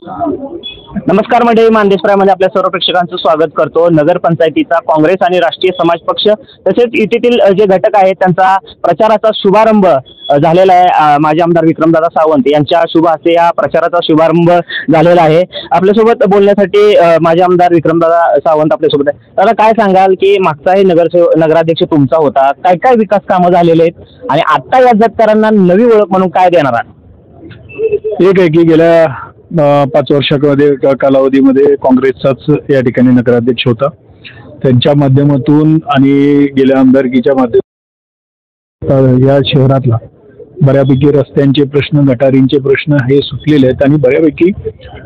नमस्कार मंडळी, मानदेश प्रायमध्ये आपल्या सर्व प्रेक्षकांचं स्वागत करतो। नगरपंचायतीचा काँग्रेस आणि राष्ट्रीय समाज पक्ष तसेच इटीतील जे घटक आहेत त्यांचा प्रचाराचा शुभारंभ झालेला आहे। माजी आमदार विक्रमदादा सावंत यांच्या शुभ हस्ते या प्रचाराचा शुभारंभ झालेला आहे। आपल्यासोबत बोलण्यासाठी माजी आमदार विक्रमदादा सावंत आपल्यासोबत आहे। दादा, काय सांगाल की मागचाही नगराध्यक्ष तुमचा होता, काय काय विकास कामं झालेले आहेत आणि आता या जतकरांना नवी ओळख म्हणून काय देणार आहात? एक आहे की गेल्या 5 वर्षामध्ये कालावधीमध्ये काँग्रेसचाच या ठिकाणी नगराध्यक्ष होता। त्यांच्या माध्यमातून आणि गेल्या आमदारकीच्या माध्यमातून या शहरातला बऱ्यापैकी रस्त्यांचे प्रश्न, गटारींचे प्रश्न हे सुटलेले आहेत आणि बऱ्यापैकी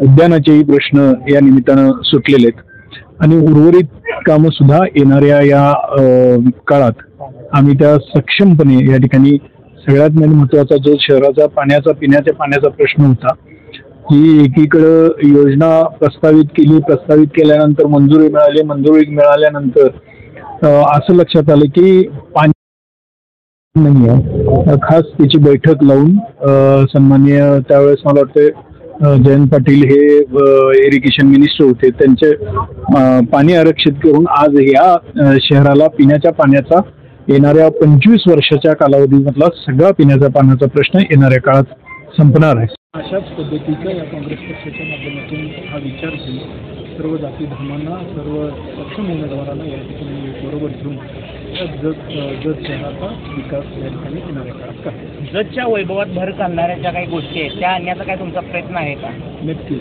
उद्यानाचेही प्रश्न या निमित्तानं सुटलेले आहेत आणि उर्वरित कामं सुद्धा येणाऱ्या या काळात आम्ही त्या सक्षमपणे या ठिकाणी सगळ्यात महत्त्वाचा जो शहराचा पिण्याच्या पाण्याचा प्रश्न होता, ही एकीकडं योजना प्रस्तावित केल्यानंतर मंजुरी मिळाल्यानंतर असं लक्षात आलं की पाणी नाही आहे। खास त्याची बैठक लावून सन्माननीय त्यावेळेस मला वाटतं जयंत पाटील हे इरिगेशन मिनिस्टर होते, त्यांचे पाणी आरक्षित करून आज या शहराला पिण्याच्या पाण्याचा येणाऱ्या 25 वर्षाच्या कालावधीमधला सगळा पिण्याच्या पाण्याचा प्रश्न येणाऱ्या काळात संपणार आहे। अशाच पद्धतीचा या काँग्रेस पक्षाच्या माध्यमातून हा विचार घेऊन सर्व जाती धर्मांना, सर्व सक्षम उमेदवारांना या ठिकाणी बरोबर घेऊन जत शहराचा विकास या ठिकाणी येणाऱ्या काळात करा। जतच्या वैभवात भर घालणाऱ्या ज्या काही गोष्टी आहेत त्या आणण्याचा काय तुमचा प्रयत्न आहे का? नक्की,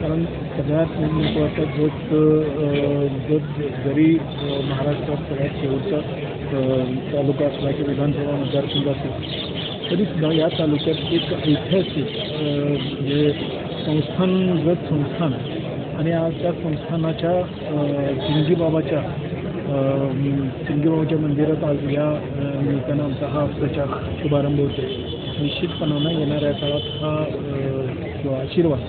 कारण सगळ्यात महत्त्वाचा जत जरी महाराष्ट्रात सगळ्यात शेवटचा तालुका असला की विधानसभा मतदारसंघ असेल तरी सुद्धा या तालुक्यात एक ऐतिहासिक जे जत संस्थान आणि आज त्या संस्थानाच्या चिंगीबाबाच्या मंदिरात आज या निमित्तानं आमचा हा प्रचार शुभारंभ होतो। निश्चितपणानं येणाऱ्या काळात हा जो आशीर्वाद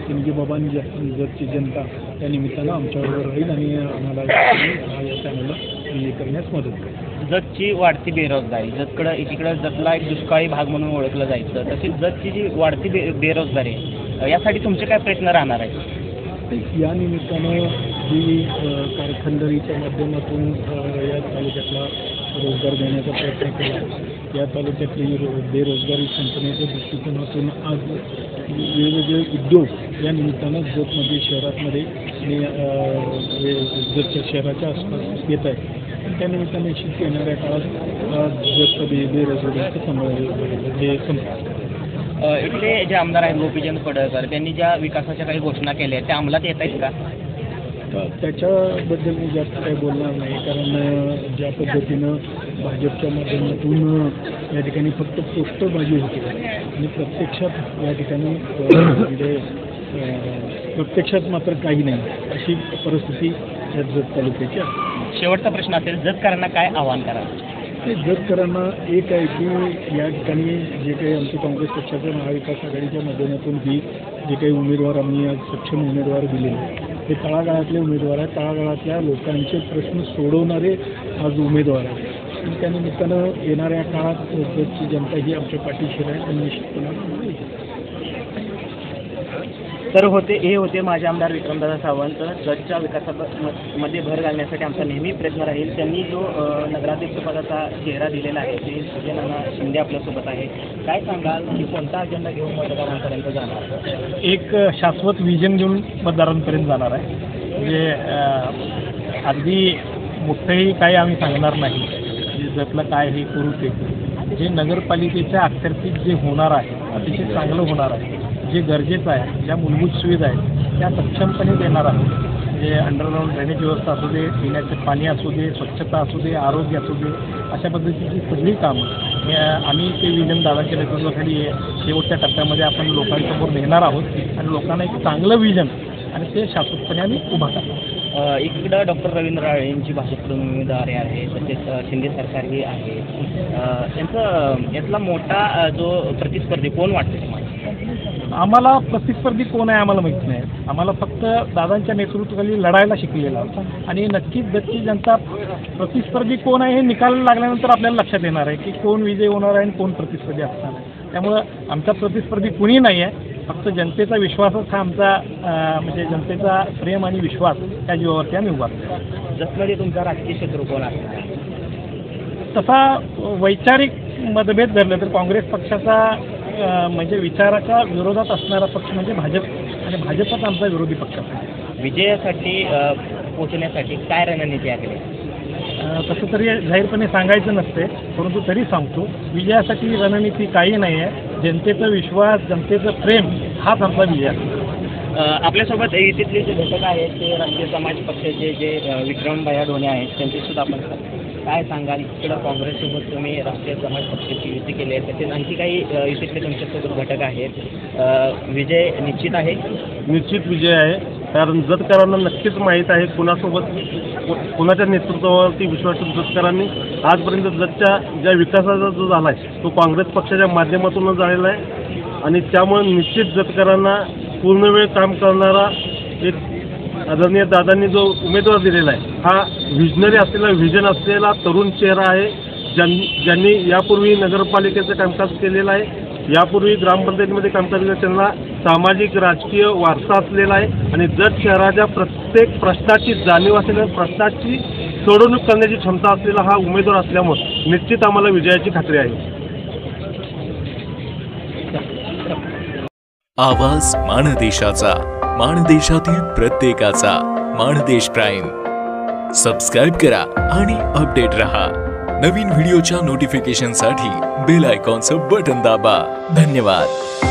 चिंगीबाबांनी जतची जनता त्या निमित्तानं आमच्याबरोबर राहील आणि आम्हाला या चॅनलला हे करण्यास मदत करेल। जतची वाढती बेरोजगारी, एकीकडे जतला एक दुष्काळी भाग म्हणून ओळखलं जायचं, तशीच जतची जी वाढती बेरोजगारी आहे यासाठी तुमचे काय प्रयत्न राहणार आहेत? या निमित्तानं ही कारखानदारीच्या माध्यमातून या तालुक्यातला रोजगार देण्याचा प्रयत्न केला। या तालुक्यातली बेरोजगारी संपण्याच्या दृष्टिकोनातून आज वेगवेगळे उद्योग या निमित्तानं जतमध्ये शहरामध्ये जतच्या शहराच्या आसपास येत आहेत। त्या निमित्ताने निश्चित येणाऱ्या काळात जत बेरोजगारीचं हे संपलं। इथले जे आमदार आहेत गोपीचंद पडळकर, त्यांनी ज्या विकासाच्या काही घोषणा केल्या त्या अंमलात येत आहेत का? त्याच्याबद्दल मी जास्त काही बोलणार नाही, कारण ज्या पद्धतीनं भाजपच्या माध्यमातून या ठिकाणी फक्त पोस्टरबाजी होती आणि प्रत्यक्षात या ठिकाणी म्हणजे प्रत्यक्षात मात्र काही नाही अशी परिस्थिती या जत तालुक्याची आहे। शेवटचा प्रश्न असेल, जतकरांना काय आव्हान कराल? जतकरांना एक आहे की या ठिकाणी जे काही आमच्या काँग्रेस पक्षाच्या महाविकास आघाडीच्या माध्यमातून जे काही उमेदवार आम्ही आज सक्षम उमेदवार दिलेले हे तळागाळातले उमेदवार आहेत, तळागाळातल्या लोकांचे प्रश्न सोडवणारे आज उमेदवार आहेत आणि त्यानिमित्तानं येणाऱ्या काळात जतची जनता ही आमच्या पाठीशी राहील आणि निश्चितपणे। तर हे होते माझे आमदार विक्रमदादा सावंत। जतच्या विकासामध्ये भर घालण्यासाठी आमचा नेहमी प्रयत्न राहील। त्यांनी जो नगराध्यक्षपदाचा चेहरा दिलेला आहे ते सुजयनाना शिंदे आपल्यासोबत आहे। काय सांगाल की कोणता अजेंडा घेऊन मतदारांपर्यंत जाणार? एक शाश्वत विजन घेऊन मतदारांपर्यंत जाणार आहे। म्हणजे अगदी मोठंही काही आम्ही सांगणार नाही, जतला काय हे करू ते जे नगरपालिकेच्या अखत्यारीत जे होणार आहे अतिशय चांगलं होणार आहे, जे गरजेचं आहे, ज्या मूलभूत सुविधा आहेत त्या सक्षमपणे देणार आहोत। म्हणजे अंडरग्राऊंड ड्रेनेज व्यवस्था असू दे, पिण्याचे पाणी असू दे, स्वच्छता असू दे, आरोग्य असू दे, अशा पद्धतीची सगळी कामं आम्ही ते विजन दादांच्या नेतृत्वाखाली शेवटच्या टप्प्यामध्ये आपण लोकांसमोर नेणार आहोत आणि लोकांना एक चांगलं विजन आणि ते शाश्वतपणे आम्ही उभा करणार। इकडं डॉक्टर रवींद्र राळे यांची भाजपकडून उमेदवारी आहे, तसेच शिंदे सरकारही आहे। यातला मोठा जो प्रतिस्पर्धी कोण वाटते तुम्हाला? आम्हाला प्रतिस्पर्धी कोण आहे आम्हाला माहीत नाही। आम्हाला फक्त दादांच्या नेतृत्वाखाली लढायला शिकलेला आणि नक्कीच जतची जनता प्रतिस्पर्धी कोण आहे हे निकाल लागल्यानंतर आपल्याला लक्षात येणार आहे की कोण विजय होणार आहे आणि कोण प्रतिस्पर्धी असणार आहे। त्यामुळं आमचा प्रतिस्पर्धी कुणी नाही आहे। फक्त जनतेचा विश्वासच हा आमचा म्हणजे जनतेचा प्रेम आणि विश्वास त्या जीवावरती आम्ही उभारतो. जतमध्ये तुमचा राजकीय शत्रू कोण आहे? तसा वैचारिक मतभेद धरलं तर काँग्रेस पक्षाचा म्हणजे विचाराच्या विरोधात असणारा पक्ष म्हणजे भाजप, आणि भाजपच आमचा विरोधी पक्ष आहे. विजयासाठी पोहोचण्यासाठी काय रणनीती आहे? तसं तरी जाहीरपणे सांगायचं नसते, परंतु तरी सांगतो, विजयासाठी रणनीती काही नाही आहे. जनतेचा विश्वास, जनतेचं प्रेम हाच आमचा विजय आहे. आपल्यासोबत युतीतले जे घटक आहेत ते राष्ट्रीय समाज पक्षाचे जे विक्रम भैया ढोणे आहेत त्यांची सुद्धा आपण काय सांगाल? इकडं काँग्रेससोबत तुम्ही राष्ट्रीय समाज पक्षाची युती केली आहे, तसेच आणखी काही युतीतले तुमच्यासोबत घटक आहेत. विजय निश्चित आहे? निश्चित विजय आहे, कारण जतकरांना नक्कीच माहीत आहे कुणाच्या नेतृत्वावरती विश्वास जतकरांनी आजपर्यंत जतच्या ज्या विकासाचा जो झाला आहे तो काँग्रेस पक्षाच्या माध्यमातूनच झालेला आहे, आणि त्यामुळे निश्चित जतकरांना पूर्णवेळ काम करणारा एक आदरणीय दादांनी जो उमेदवार दिलेला आहे हा व्हिजनरी असलेला, व्हिजन असलेला तरुण चेहरा आहे. ज्यांनी यापूर्वी नगरपालिकेचं कामकाज केलेलं आहे, यापूर्वी ग्रामपंचायतीमध्ये कामकाज केलेलं, त्यांना सामाजिक राजकीय वारसा असलेला आहे, आणि जत शहराच्या प्रत्येक प्रश्नाची जाणीव असलेल्या, प्रश्नाची सोडवणूक करण्याची क्षमता असलेला हा उमेदवार असल्यामुळे निश्चित आम्हाला विजयाची खात्री आहे. आवाज माणदेशाचा, माणदेशातील प्रत्येकाचा. माणदेश प्राईम सबस्क्राईब करा आणि अपडेट रहा. नवीन व्हिडिओच्या नोटिफिकेशनसाठी बेल आयकॉनचं बटन दाबा. धन्यवाद.